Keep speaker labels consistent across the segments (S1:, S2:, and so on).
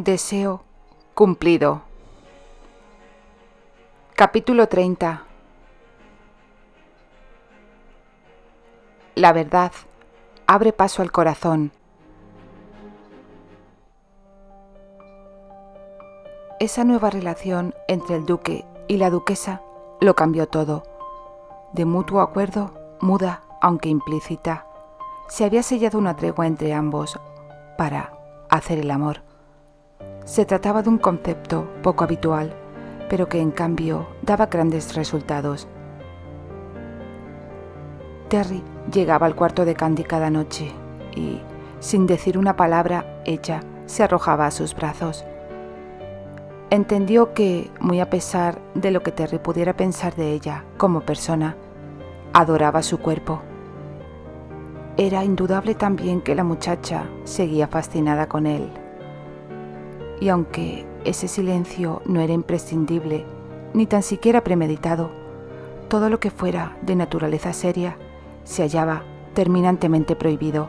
S1: Deseo cumplido. Capítulo 30. La verdad abre paso al corazón. Esa nueva relación entre el duque y la duquesa lo cambió todo. De mutuo acuerdo, muda aunque implícita, se había sellado una tregua entre ambos para hacer el amor. Se trataba de un concepto poco habitual, pero que en cambio daba grandes resultados. Terry llegaba al cuarto de Candy cada noche y, sin decir una palabra, ella se arrojaba a sus brazos. Entendió que, muy a pesar de lo que Terry pudiera pensar de ella como persona, adoraba su cuerpo. Era indudable también que la muchacha seguía fascinada con él. Y aunque ese silencio no era imprescindible, ni tan siquiera premeditado, todo lo que fuera de naturaleza seria se hallaba terminantemente prohibido.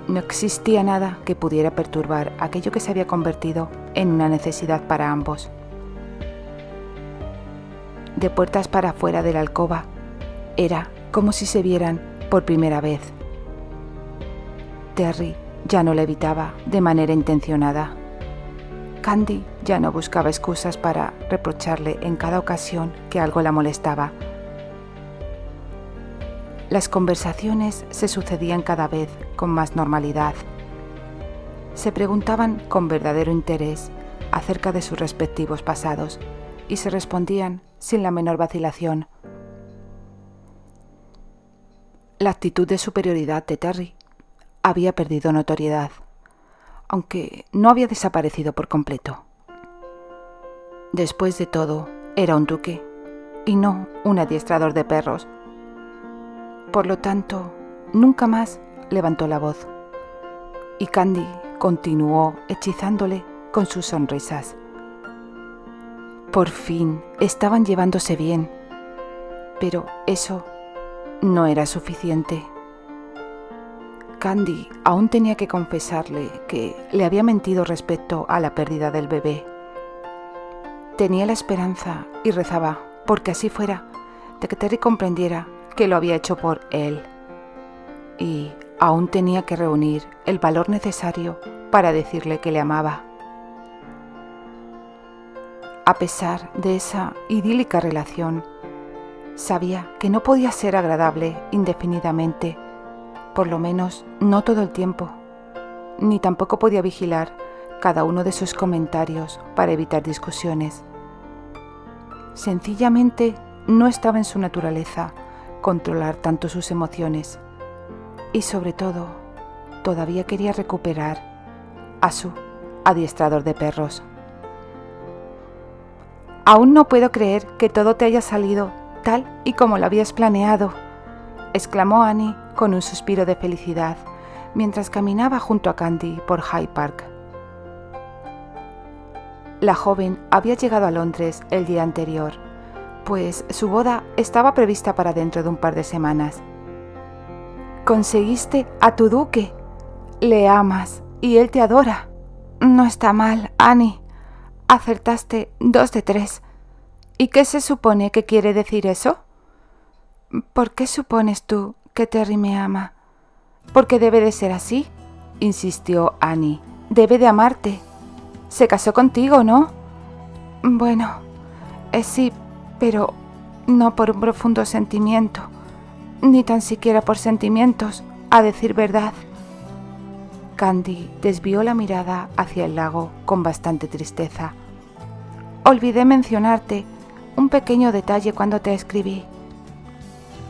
S1: No existía nada que pudiera perturbar aquello que se había convertido en una necesidad para ambos. De puertas para afuera de la alcoba, era como si se vieran por primera vez. Terry ya no la evitaba de manera intencionada. Candy ya no buscaba excusas para reprocharle en cada ocasión que algo la molestaba. Las conversaciones se sucedían cada vez con más normalidad. Se preguntaban con verdadero interés acerca de sus respectivos pasados y se respondían sin la menor vacilación. La actitud de superioridad de Terry había perdido notoriedad, aunque no había desaparecido por completo. Después de todo, era un duque y no un adiestrador de perros. Por lo tanto, nunca más levantó la voz, y Candy continuó hechizándole con sus sonrisas. Por fin estaban llevándose bien, pero eso no era suficiente. Candy aún tenía que confesarle que le había mentido respecto a la pérdida del bebé. Tenía la esperanza y rezaba porque así fuera, de que Terry comprendiera que lo había hecho por él. Y aún tenía que reunir el valor necesario para decirle que le amaba. A pesar de esa idílica relación, sabía que no podía ser agradable indefinidamente, por lo menos no todo el tiempo, ni tampoco podía vigilar cada uno de sus comentarios para evitar discusiones. Sencillamente no estaba en su naturaleza controlar tanto sus emociones y sobre todo todavía quería recuperar a su adiestrador de perros. «Aún no puedo creer que todo te haya salido tal y como lo habías planeado», exclamó Annie con un suspiro de felicidad mientras caminaba junto a Candy por Hyde Park. La joven había llegado a Londres el día anterior, pues su boda estaba prevista para dentro de un par de semanas. «Conseguiste a tu duque. Le amas y él te adora». «No está mal, Annie. Acertaste 2 de 3. ¿Y qué se supone que quiere decir eso?» «¿Por qué supones tú que Terry me ama?» «Porque debe de ser así», insistió Annie. «Debe de amarte. Se casó contigo, ¿no?» «Bueno, sí, pero no por un profundo sentimiento, ni tan siquiera por sentimientos, a decir verdad». Candy desvió la mirada hacia el lago con bastante tristeza. «Olvidé mencionarte un pequeño detalle cuando te escribí.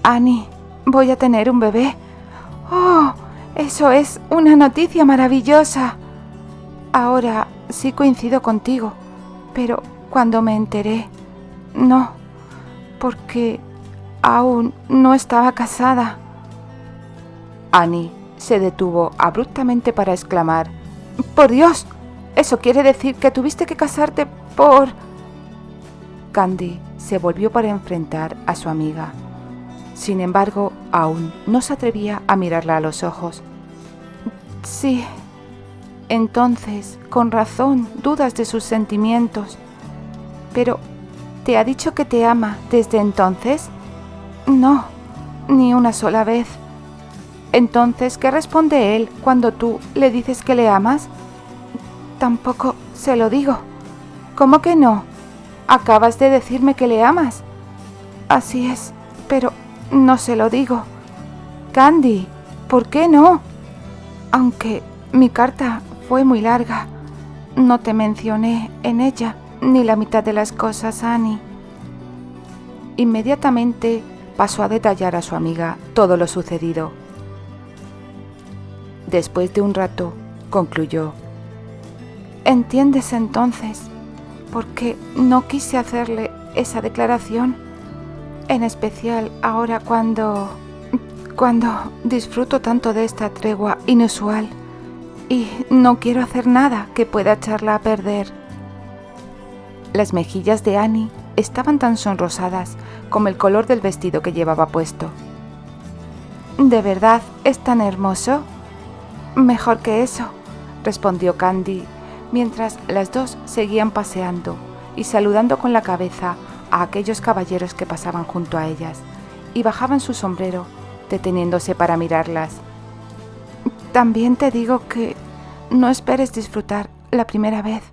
S1: Annie, voy a tener un bebé. ¡Oh! Eso es una noticia maravillosa. Ahora sí coincido contigo, pero cuando me enteré, no, porque aún no estaba casada». Annie se detuvo abruptamente para exclamar: «¡Por Dios! ¿Eso quiere decir que tuviste que casarte por...?» Candy se volvió para enfrentar a su amiga. Sin embargo, aún no se atrevía a mirarla a los ojos. «Sí», Entonces, con razón, dudas de sus sentimientos. Pero, ¿te ha dicho que te ama desde entonces? No, ni una sola vez. Entonces, ¿qué responde él cuando tú le dices que le amas? Tampoco se lo digo. ¿Cómo que no? Acabas de decirme que le amas. Así es, pero no se lo digo. Candy, ¿por qué no? Aunque mi carta fue muy larga, no te mencioné en ella ni la mitad de las cosas, Annie. Inmediatamente pasó a detallar a su amiga todo lo sucedido. Después de un rato, concluyó: ¿entiendes entonces por qué no quise hacerle esa declaración? En especial ahora cuando disfruto tanto de esta tregua inusual y no quiero hacer nada que pueda echarla a perder. Las mejillas de Annie estaban tan sonrosadas como el color del vestido que llevaba puesto. ¿De verdad es tan hermoso? Mejor que eso, respondió Candy, mientras las dos seguían paseando y saludando con la cabeza a aquellos caballeros que pasaban junto a ellas y bajaban su sombrero, deteniéndose para mirarlas. También te digo que no esperes disfrutar la primera vez,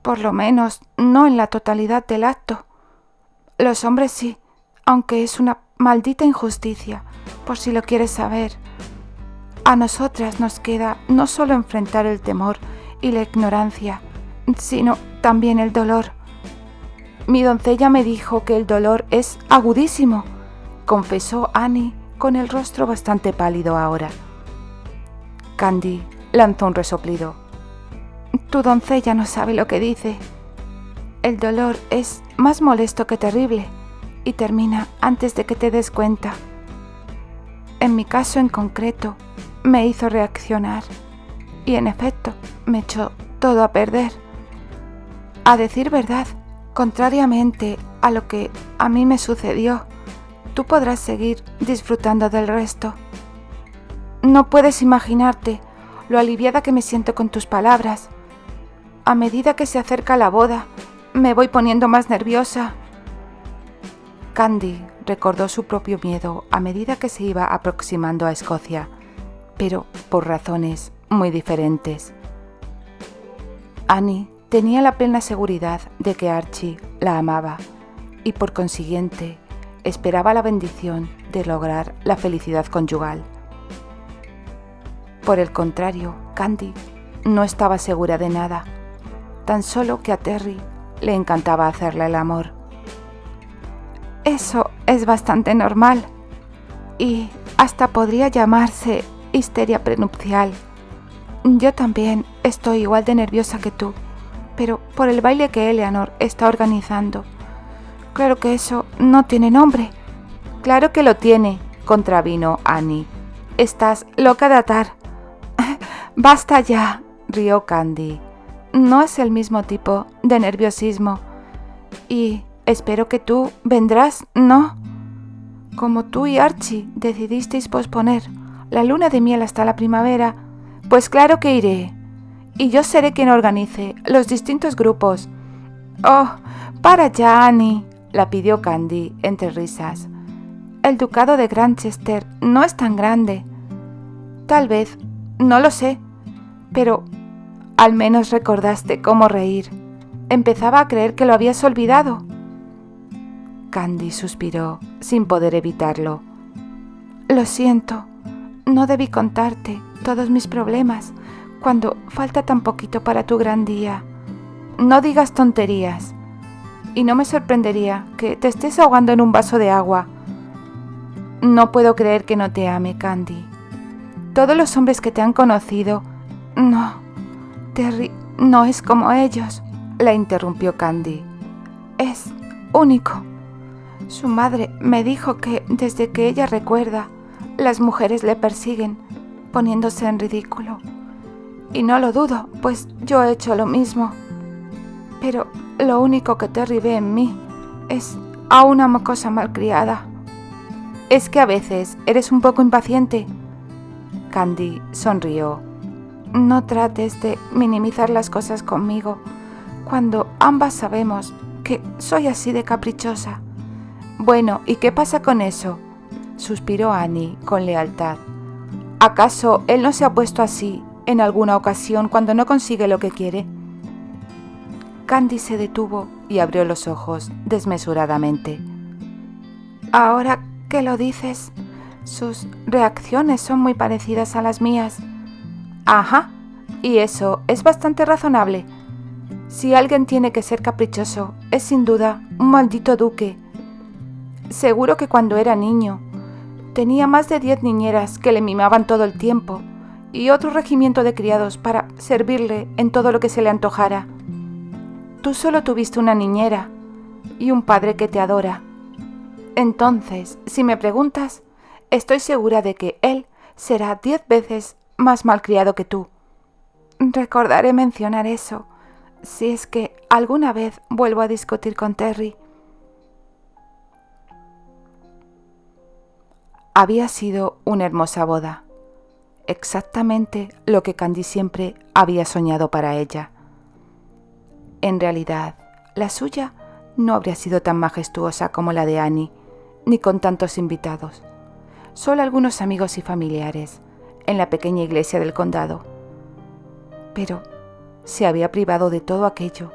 S1: por lo menos no en la totalidad del acto. Los hombres sí, aunque es una maldita injusticia, por si lo quieres saber. A nosotras nos queda no solo enfrentar el temor y la ignorancia, sino también el dolor. Mi doncella me dijo que el dolor es agudísimo, confesó Annie con el rostro bastante pálido ahora. Candy lanzó un resoplido. Tu doncella no sabe lo que dice. El dolor es más molesto que terrible y termina antes de que te des cuenta. En mi caso en concreto, me hizo reaccionar y en efecto me echó todo a perder. A decir verdad, contrariamente a lo que a mí me sucedió, tú podrás seguir disfrutando del resto. No puedes imaginarte lo aliviada que me siento con tus palabras. A medida que se acerca la boda, me voy poniendo más nerviosa. Candy recordó su propio miedo a medida que se iba aproximando a Escocia, pero por razones muy diferentes. Annie tenía la plena seguridad de que Archie la amaba y por consiguiente esperaba la bendición de lograr la felicidad conyugal. Por el contrario, Candy no estaba segura de nada, tan solo que a Terry le encantaba hacerle el amor. Eso es bastante normal y hasta podría llamarse histeria prenupcial. Yo también estoy igual de nerviosa que tú, pero por el baile que Eleanor está organizando. Claro que eso no tiene nombre. Claro que lo tiene, contravino Annie. Estás loca de atar. Basta ya, rió Candy. No es el mismo tipo de nerviosismo. Y espero que tú vendrás, ¿no? Como tú y Archie decidisteis posponer la luna de miel hasta la primavera, pues claro que iré. Y yo seré quien organice los distintos grupos. Oh, para ya, Annie, la pidió Candy entre risas. El ducado de Granchester no es tan grande. Tal vez, no lo sé, pero al menos recordaste cómo reír. Empezaba a creer que lo habías olvidado. Candy suspiró, sin poder evitarlo. Lo siento, no debí contarte todos mis problemas cuando falta tan poquito para tu gran día. No digas tonterías. Y no me sorprendería que te estés ahogando en un vaso de agua. No puedo creer que no te ame, Candy. Todos los hombres que te han conocido... No, Terry no es como ellos, la interrumpió Candy. Es único. Su madre me dijo que desde que ella recuerda, las mujeres le persiguen, poniéndose en ridículo. Y no lo dudo, pues yo he hecho lo mismo. Pero lo único que Terry ve en mí es a una mocosa malcriada. Es que a veces eres un poco impaciente. Candy sonrió. No trates de minimizar las cosas conmigo, cuando ambas sabemos que soy así de caprichosa. Bueno, ¿y qué pasa con eso?, suspiró Annie con lealtad. ¿Acaso él no se ha puesto así en alguna ocasión cuando no consigue lo que quiere? Candy se detuvo y abrió los ojos desmesuradamente. Ahora que lo dices, sus reacciones son muy parecidas a las mías. Ajá, y eso es bastante razonable. Si alguien tiene que ser caprichoso, es sin duda un maldito duque. Seguro que cuando era niño tenía más de 10 niñeras que le mimaban todo el tiempo y otro regimiento de criados para servirle en todo lo que se le antojara. Tú solo tuviste una niñera y un padre que te adora. Entonces, si me preguntas, estoy segura de que él será 10 veces más malcriado que tú. Recordaré mencionar eso, si es que alguna vez vuelvo a discutir con Terry. Había sido una hermosa boda, exactamente lo que Candy siempre había soñado para ella. En realidad, la suya no habría sido tan majestuosa como la de Annie, ni con tantos invitados. Solo algunos amigos y familiares, en la pequeña iglesia del condado. Pero se había privado de todo aquello,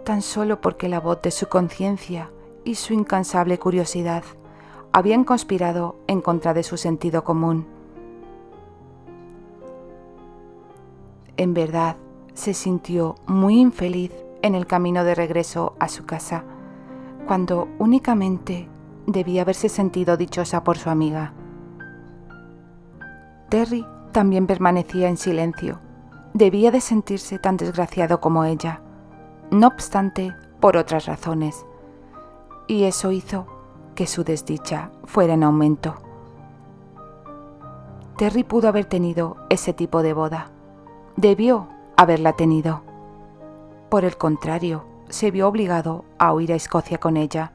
S1: tan solo porque la voz de su conciencia y su incansable curiosidad habían conspirado en contra de su sentido común. En verdad, se sintió muy infeliz en el camino de regreso a su casa, cuando únicamente debía haberse sentido dichosa por su amiga. Terry también permanecía en silencio. Debía de sentirse tan desgraciado como ella, no obstante, por otras razones, y eso hizo que su desdicha fuera en aumento. Terry pudo haber tenido ese tipo de boda. Debió haberla tenido. Por el contrario, se vio obligado a huir a Escocia con ella.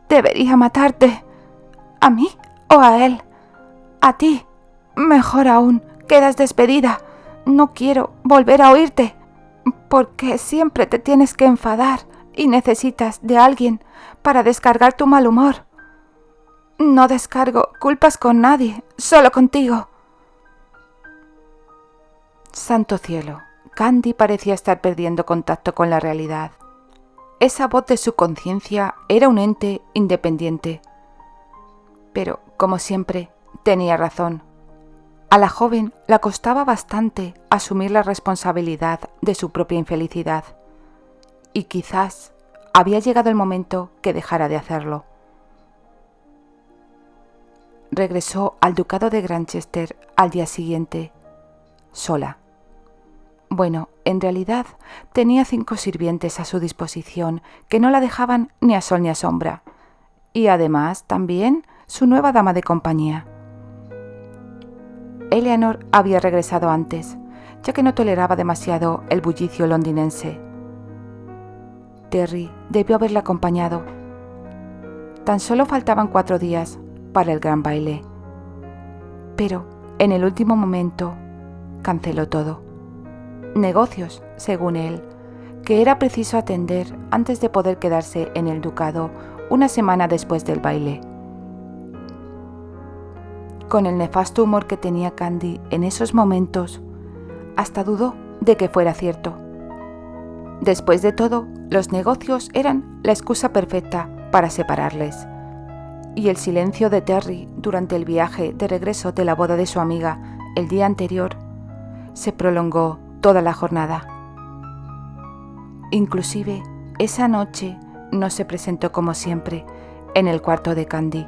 S1: Debería matarte. ¿A mí o a él? A ti. Mejor aún, quedas despedida. No quiero volver a oírte. Porque siempre te tienes que enfadar y necesitas de alguien para descargar tu mal humor. No descargo culpas con nadie, solo contigo. Santo cielo, Candy parecía estar perdiendo contacto con la realidad. Esa voz de su conciencia era un ente independiente. Pero, como siempre, tenía razón. A la joven le costaba bastante asumir la responsabilidad de su propia infelicidad. Y quizás había llegado el momento que dejara de hacerlo. Regresó al ducado de Granchester al día siguiente, sola. Bueno, en realidad tenía 5 sirvientes a su disposición que no la dejaban ni a sol ni a sombra, y además también su nueva dama de compañía. Eleanor había regresado antes, ya que no toleraba demasiado el bullicio londinense. Terry debió haberla acompañado. Tan solo faltaban 4 días para el gran baile. Pero, en el último momento, canceló todo. Negocios, según él, que era preciso atender antes de poder quedarse en el ducado una semana después del baile. Con el nefasto humor que tenía Candy en esos momentos, hasta dudó de que fuera cierto. Después de todo, los negocios eran la excusa perfecta para separarles, y el silencio de Terry durante el viaje de regreso de la boda de su amiga el día anterior se prolongó toda la jornada. Inclusive, esa noche no se presentó como siempre en el cuarto de Candy.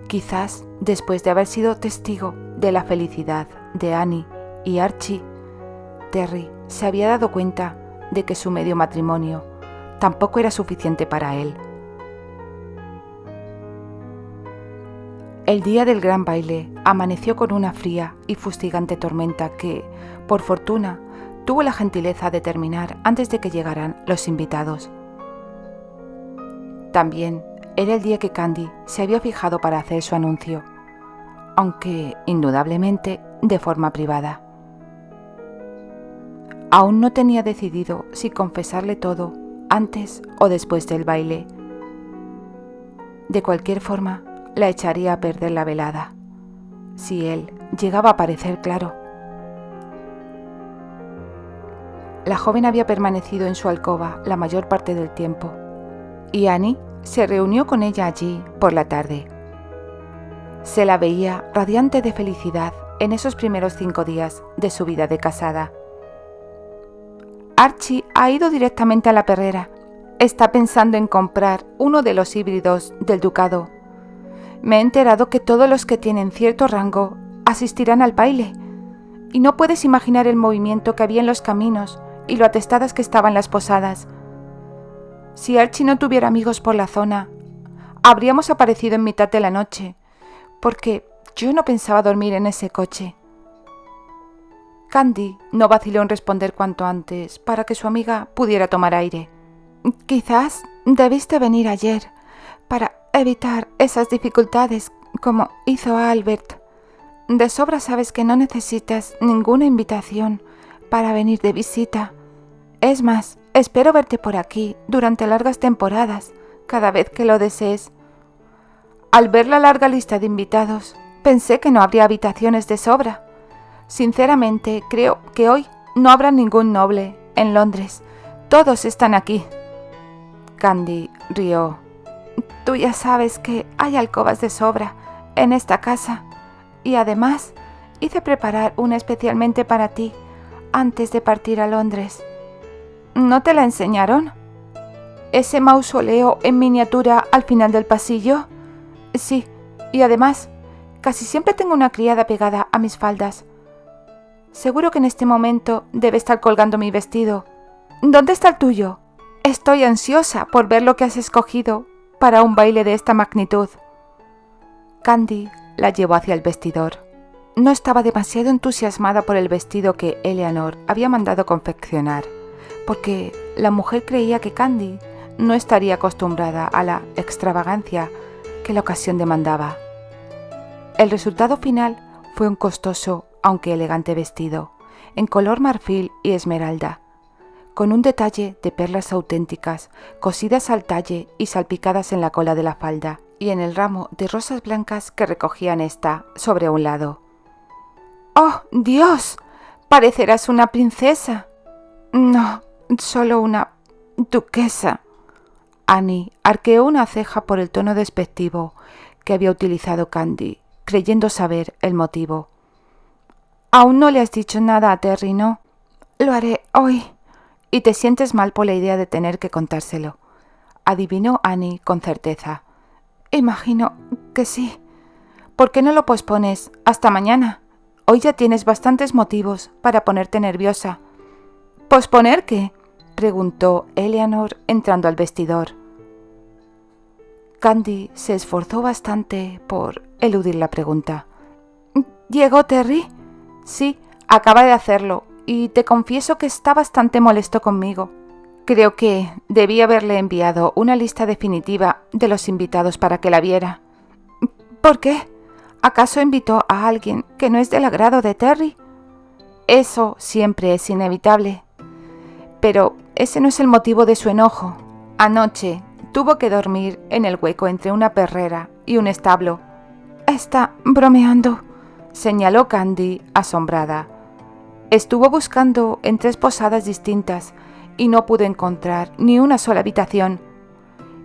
S1: Quizás después de haber sido testigo de la felicidad de Annie y Archie, Terry se había dado cuenta de que su medio matrimonio tampoco era suficiente para él. El día del gran baile amaneció con una fría y fustigante tormenta que, por fortuna, tuvo la gentileza de terminar antes de que llegaran los invitados. También era el día que Candy se había fijado para hacer su anuncio, aunque indudablemente de forma privada. Aún no tenía decidido si confesarle todo antes o después del baile. De cualquier forma, la echaría a perder la velada, si él llegaba a parecer claro. La joven había permanecido en su alcoba la mayor parte del tiempo, y Annie se reunió con ella allí por la tarde. Se la veía radiante de felicidad en esos primeros 5 días de su vida de casada. Archie ha ido directamente a la perrera. Está pensando en comprar uno de los híbridos del ducado. Me he enterado que todos los que tienen cierto rango asistirán al baile, y no puedes imaginar el movimiento que había en los caminos y lo atestadas que estaban las posadas. Si Archie no tuviera amigos por la zona, habríamos aparecido en mitad de la noche, porque yo no pensaba dormir en ese coche. Candy no vaciló en responder cuanto antes para que su amiga pudiera tomar aire. Quizás debiste venir ayer para evitar esas dificultades como hizo Albert. De sobra sabes que no necesitas ninguna invitación para venir de visita. Es más, espero verte por aquí durante largas temporadas, cada vez que lo desees. Al ver la larga lista de invitados, pensé que no habría habitaciones de sobra. Sinceramente, creo que hoy no habrá ningún noble en Londres. Todos están aquí. Candy rió. Tú ya sabes que hay alcobas de sobra en esta casa. Y además, hice preparar una especialmente para ti antes de partir a Londres. ¿No te la enseñaron? ¿Ese mausoleo en miniatura al final del pasillo? Sí, y además, casi siempre tengo una criada pegada a mis faldas. Seguro que en este momento debe estar colgando mi vestido. ¿Dónde está el tuyo? Estoy ansiosa por ver lo que has escogido para un baile de esta magnitud. Candy la llevó hacia el vestidor. No estaba demasiado entusiasmada por el vestido que Eleanor había mandado confeccionar, porque la mujer creía que Candy no estaría acostumbrada a la extravagancia que la ocasión demandaba. El resultado final fue un costoso aunque elegante vestido, en color marfil y esmeralda, con un detalle de perlas auténticas, cosidas al talle y salpicadas en la cola de la falda y en el ramo de rosas blancas que recogían esta sobre un lado. ¡Oh, Dios! Parecerás una princesa. No, solo una duquesa. Annie arqueó una ceja por el tono despectivo que había utilizado Candy, creyendo saber el motivo. Aún no le has dicho nada a Terry, ¿no? Lo haré hoy. Y te sientes mal por la idea de tener que contárselo, adivinó Annie con certeza. Imagino que sí. ¿Por qué no lo pospones hasta mañana? Hoy ya tienes bastantes motivos para ponerte nerviosa. ¿Posponer qué?, preguntó Eleanor entrando al vestidor. Candy se esforzó bastante por eludir la pregunta. ¿Llegó Terry? Sí, acaba de hacerlo, y te confieso que está bastante molesto conmigo. Creo que debí haberle enviado una lista definitiva de los invitados para que la viera. ¿Por qué? ¿Acaso invitó a alguien que no es del agrado de Terry? Eso siempre es inevitable. Pero ese no es el motivo de su enojo. Anoche tuvo que dormir en el hueco entre una perrera y un establo. Está bromeando, señaló Candy, asombrada. Estuvo buscando en 3 posadas distintas y no pudo encontrar ni una sola habitación,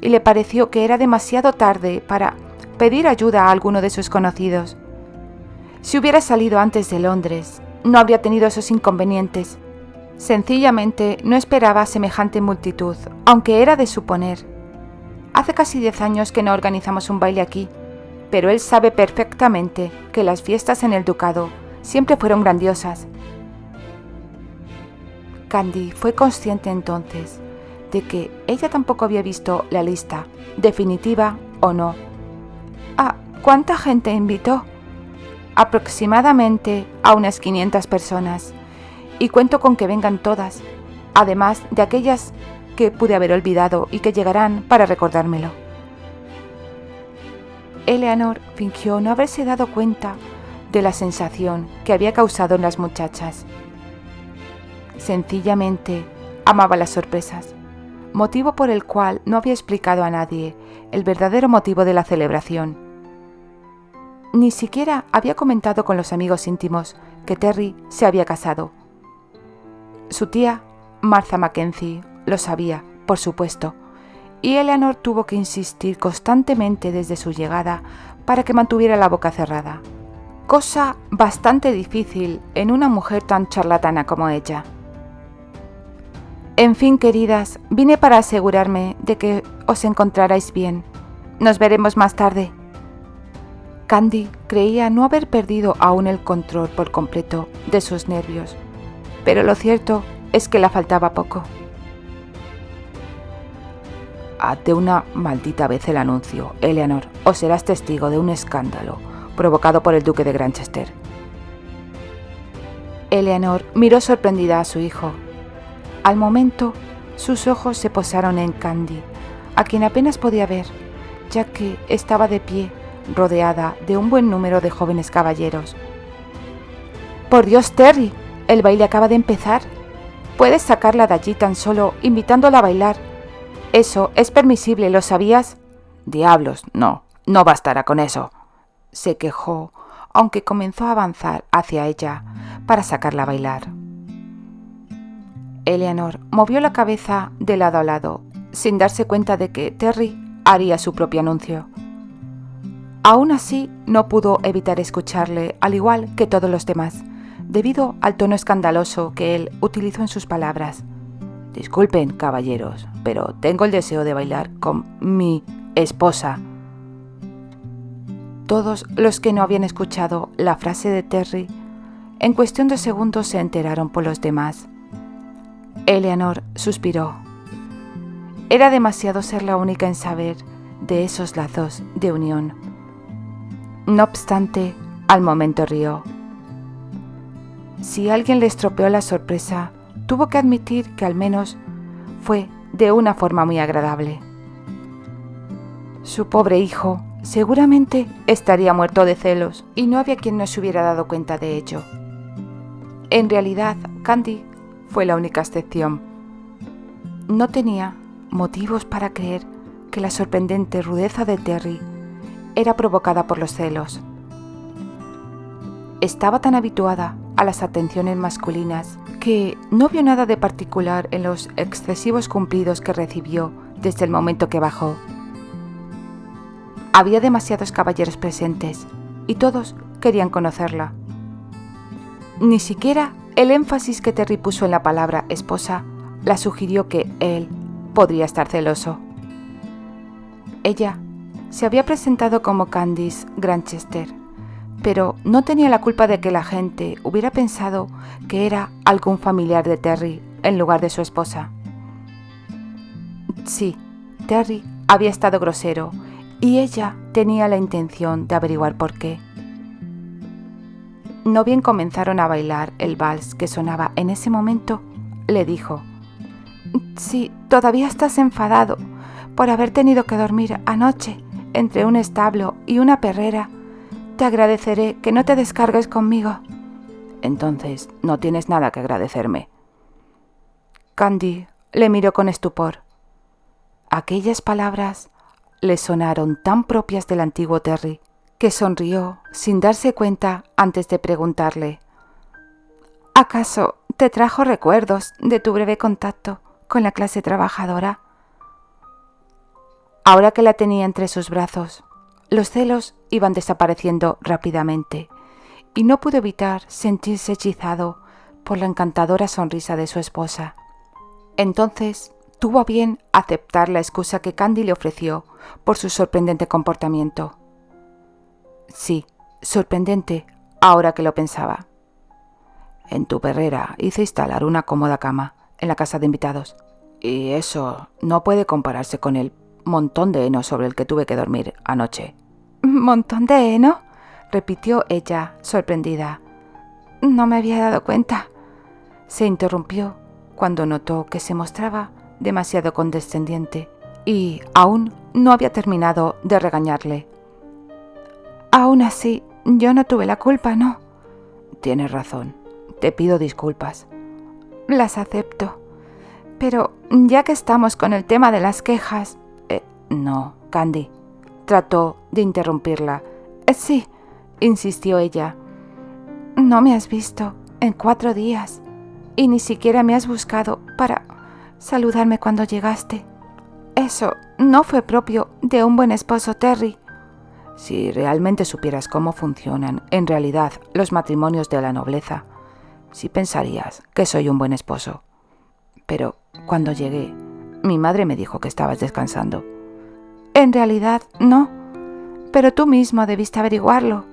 S1: y le pareció que era demasiado tarde para pedir ayuda a alguno de sus conocidos. Si hubiera salido antes de Londres, no habría tenido esos inconvenientes. Sencillamente no esperaba semejante multitud, aunque era de suponer. Hace casi 10 años que no organizamos un baile aquí, pero él sabe perfectamente que las fiestas en el ducado siempre fueron grandiosas. Candy fue consciente entonces de que ella tampoco había visto la lista, definitiva o no. ¿A cuánta gente invitó? Aproximadamente a unas 500 personas, y cuento con que vengan todas, además de aquellas que pude haber olvidado y que llegarán para recordármelo. Eleanor fingió no haberse dado cuenta de la sensación que había causado en las muchachas. Sencillamente amaba las sorpresas, motivo por el cual no había explicado a nadie el verdadero motivo de la celebración. Ni siquiera había comentado con los amigos íntimos que Terry se había casado. Su tía, Martha Mackenzie, lo sabía, por supuesto, y Eleanor tuvo que insistir constantemente desde su llegada para que mantuviera la boca cerrada, cosa bastante difícil en una mujer tan charlatana como ella. En fin, queridas, vine para asegurarme de que os encontrarais bien. Nos veremos más tarde. Candy creía no haber perdido aún el control por completo de sus nervios, pero lo cierto es que le faltaba poco. Haz de una maldita vez el anuncio, Eleanor, o serás testigo de un escándalo provocado por el duque de Granchester. Eleanor miró sorprendida a su hijo. Al momento, sus ojos se posaron en Candy, a quien apenas podía ver, ya que estaba de pie, rodeada de un buen número de jóvenes caballeros. ¡Por Dios, Terry! El baile acaba de empezar. Puedes sacarla de allí tan solo invitándola a bailar. Eso es permisible, ¿lo sabías? Diablos, no bastará con eso, se quejó, aunque comenzó a avanzar hacia ella para sacarla a bailar. Eleanor movió la cabeza de lado a lado, sin darse cuenta de que Terry haría su propio anuncio. Aún así, no pudo evitar escucharle, al igual que todos los demás, debido al tono escandaloso que él utilizó en sus palabras. Disculpen, caballeros, pero tengo el deseo de bailar con mi esposa. Todos los que no habían escuchado la frase de Terry, en cuestión de segundos se enteraron por los demás. Eleanor suspiró. Era demasiado ser la única en saber de esos lazos de unión. No obstante, al momento rió. Si alguien le estropeó la sorpresa, tuvo que admitir que al menos fue de una forma muy agradable. Su pobre hijo seguramente estaría muerto de celos y no había quien no se hubiera dado cuenta de ello. En realidad, Candy fue la única excepción. No tenía motivos para creer que la sorprendente rudeza de Terry era provocada por los celos. Estaba tan habituada a las atenciones masculinas que no vio nada de particular en los excesivos cumplidos que recibió desde el momento que bajó. Había demasiados caballeros presentes y todos querían conocerla. Ni siquiera el énfasis que Terry puso en la palabra esposa la sugirió que él podría estar celoso. Ella se había presentado como Candice Granchester, pero no tenía la culpa de que la gente hubiera pensado que era algún familiar de Terry en lugar de su esposa. Sí, Terry había estado grosero y ella tenía la intención de averiguar por qué. No bien comenzaron a bailar el vals que sonaba en ese momento, le dijo: «Si todavía estás enfadado por haber tenido que dormir anoche entre un establo y una perrera, te agradeceré que no te descargues conmigo». «Entonces no tienes nada que agradecerme». Candy le miró con estupor. Aquellas palabras le sonaron tan propias del antiguo Terry que sonrió sin darse cuenta antes de preguntarle: ¿acaso te trajo recuerdos de tu breve contacto con la clase trabajadora? Ahora que la tenía entre sus brazos, los celos iban desapareciendo rápidamente y no pudo evitar sentirse hechizado por la encantadora sonrisa de su esposa. Entonces tuvo a bien aceptar la excusa que Candy le ofreció por su sorprendente comportamiento. Sí, sorprendente, ahora que lo pensaba. En tu perrera hice instalar una cómoda cama en la casa de invitados, y eso no puede compararse con el montón de heno sobre el que tuve que dormir anoche. ¿Montón de heno?, repitió ella, sorprendida. No me había dado cuenta. Se interrumpió cuando notó que se mostraba demasiado condescendiente y aún no había terminado de regañarle. Aún así, yo no tuve la culpa, ¿no?
S2: Tienes razón. Te pido disculpas.
S1: Las acepto. Pero ya que estamos con el tema de las quejas...
S2: No, Candy. Trató de interrumpirla.
S1: Sí,
S2: insistió ella.
S1: No me has visto en 4 días y ni siquiera me has buscado para saludarme cuando llegaste. Eso no fue propio de un buen esposo, Terry.
S2: Si realmente supieras cómo funcionan en realidad los matrimonios de la nobleza, sí pensarías que soy un buen esposo. Pero cuando llegué, mi madre me dijo que estabas descansando.
S1: En realidad, no. Pero tú mismo debiste averiguarlo.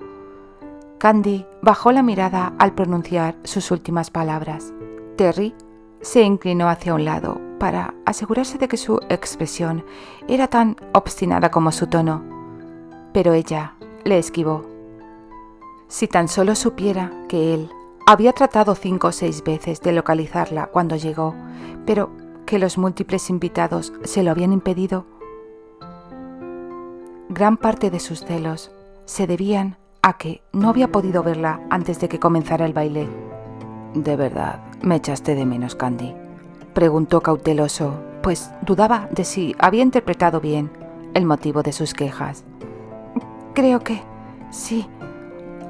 S2: Candy bajó la mirada al pronunciar sus últimas palabras.
S1: Terry se inclinó hacia un lado para asegurarse de que su expresión era tan obstinada como su tono. Pero ella le esquivó. Si tan solo supiera que él había tratado 5 o 6 veces de localizarla cuando llegó, pero que los múltiples invitados se lo habían impedido. Gran parte de sus celos se debían a que no había podido verla antes de que comenzara el baile.
S2: ¿De verdad me echaste de menos, Candy?,
S1: preguntó cauteloso, pues dudaba de si había interpretado bien el motivo de sus quejas. Creo que sí.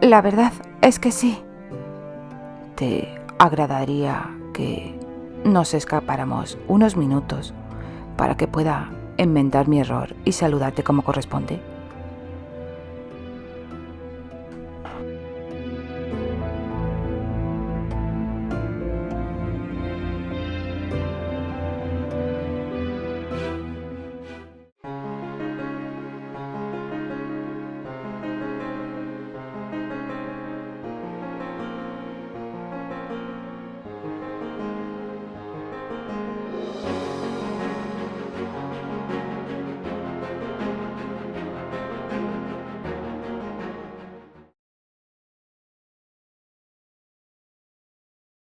S1: La verdad es que sí.
S2: ¿Te agradaría que nos escapáramos unos minutos para que pueda enmendar mi error y saludarte como corresponde?